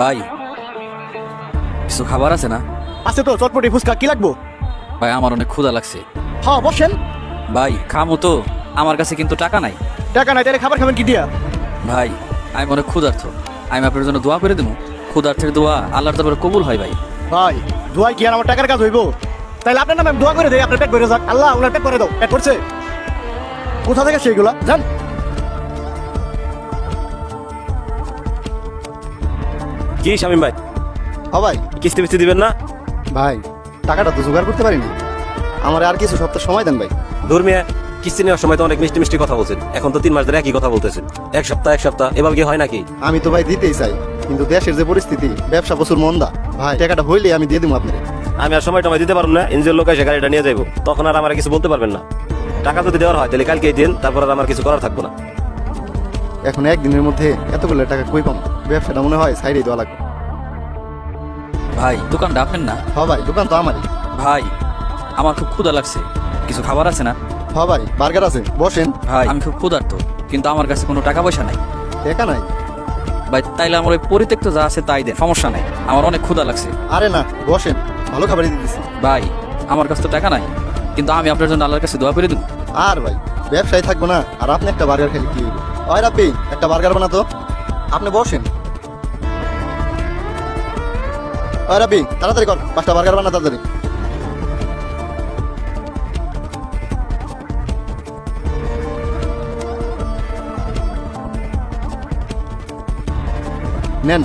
ভাই কিছু খাবার আছে না? আছে তো, চটপটি ফুচকা কি লাগবো? ভাই আমার অনেক ক্ষুধা লাগছে। হ্যাঁ বসেন। ভাই খামো তো, আমার কাছে কিন্তু টাকা নাই। টাকা নাই তাহলে খাবার খাবেন কি দিয়া? ভাই আমি অনেক ক্ষুধার্থ, আমি আপনার জন্য দোয়া করে দেবো। ক্ষুধার্থের দোয়া আল্লাহর দরবারে কবুল হয় ভাই। ভাই দোয়াই কি আর আমার টাকার কাজ হইব? তাইলে আপনার নামে আমি দোয়া করে দেই, আপনার পেট ভরে যাক। আল্লাহ ওনার পেট ভরে দাও। পেট ভরছে? কোথা থেকে সেইগুলা জান? কি শামিম ভাই, হ্যাঁ ভাই। কিস্তি মিস্তি দিবেন না? ভাই টাকাটা তো জোগাড় করতে পারিনি, আমার আর কিছু সপ্তাহ সময় দেন ভাই। ধর্মিয়া কিস্তি নেওয়ার সময় তো অনেক মিষ্টি মিষ্টি কথা বলছেন, এখন তো 3 মাস ধরে একই কথা বলতেছেন। এক সপ্তাহ এভাবে কি হয় নাকি? আমি তো ভাই দিতেই চাই, কিন্তু দেশের যে পরিস্থিতি, ব্যবসা প্রচুর মন্দা। ভাই টাকাটা হইলে আমি দিয়ে দেবো আপনার। আমি আর সময় টময় দিতে পারবো না, এনজিওর লোক এসে গাড়িটা নিয়ে যাবো, তখন আর আমার কিছু বলতে পারবেন না। টাকা যদি দেওয়ার হয় তাহলে কালকে দিন, তারপর আর আমার কিছু করার থাকবো না। এখন একদিনের মধ্যে এতগুলো টাকা কই পাম? ব্যবসাটা মনে হয় সাইডে দেওয়া লাগবে। ভাই দোকানটা আপনার না? হ্যাঁ ভাই, দোকান তো আমারই। ভাই আমার খুব ক্ষুধা লাগছে, কিছু খাবার আছে না? হ্যাঁ ভাই, বার্গার আছে, বসেন। ভাই আমি খুব ক্ষুধার্ত, কিন্তু আমার কাছে কোনো টাকা পয়সা নাই। টাকা নাই? ভাই তাইলে আমার ওই পরিত্যক্ত যা আছে তাই দেন, সমস্যা নাই, আমার অনেক ক্ষুধা লাগছে। আরে না, বসেন, ভালো খাবারই দিতেছি। ভাই আমার কাছে তো টাকা নাই, কিন্তু আমি আপনার জন্য আল্লাহর কাছে দোয়া করে দেবো। আর ভাই ব্যবসায় থাকবো না, আর আপনি একটা বার্গার খেলে কি হইব? ওই রাব্বি, একটা বার্গার বানাতো। আপনি বসেন। ওই রাব্বি, তাড়াতাড়ি কর, 5টা বার্গার বানা তাড়াতাড়ি। নেন।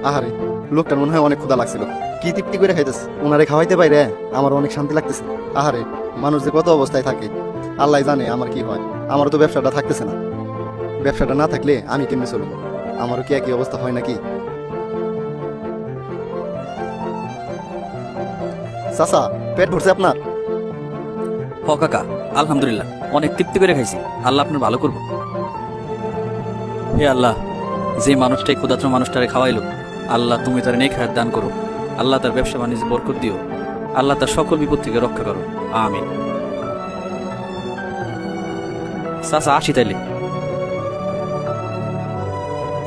আহারে, লোকটার মনে হয় অনেক ক্ষুধা লাগছিল, কি তৃপ্তি করে খাইতেছে। ওনারে খাওয়াইতে পাইরে আমার অনেক শান্তি লাগতেছে। আহারে, মানুষ যে কত অবস্থায় থাকে আল্লাহ জানে আমার কি হয়। আমারও তো ব্যবসাটা থাকতেছে না, ব্যবসাটা না থাকলে আমি কেমনে চলব? আমারও কি একই অবস্থা হয় নাকি? চাচা, পেট ভরছে আপনার? হ কাকা, আলহামদুলিল্লাহ অনেক তৃপ্তি করে খাইছি, আল্লাহ আপনার ভালো করবো। হে আল্লাহ, যে মানুষটাই ক্ষুধার্ত মানুষটারে খাওয়াইলো, আল্লাহ তুমি তার নেক হায়াত দান করো। আল্লাহ তার ব্যবসা বাণিজ্য বরকত দিও। আল্লাহ তার সকল বিপদ থেকে রক্ষা করো, আমিন। চাচা আসি তাইলে।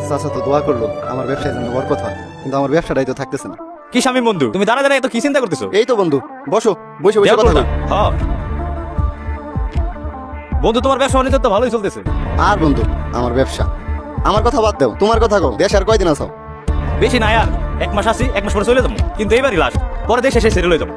চাচা তো দোয়া করলো আমার ব্যবসায় যেন বরকত হয়, কিন্তু আমার ব্যবসাটাই তো থাকতেছে না। কি শামিম বন্ধু, তুমি দাঁড়া দাঁড়া এত কি চিন্তা করতেছো? এই তো বন্ধু, বসো, বসে বসে কথা বলো। হ্যাঁ বন্ধু, তোমার ব্যবসা বাণিজ্য তো ভালোই চলতেছে। আর বন্ধু, আমার ব্যবসা, আমার কথা বাদ দাও, তোমার কথা কও। দেশ আর কয়দিন আছো? বেশি না আর 1 মাস আছি, 1 মাস পরে চলে যাবো, কিন্তু এইবারই লাস্ট, পরে দেশে এসে সেটেল হয়ে যাবো।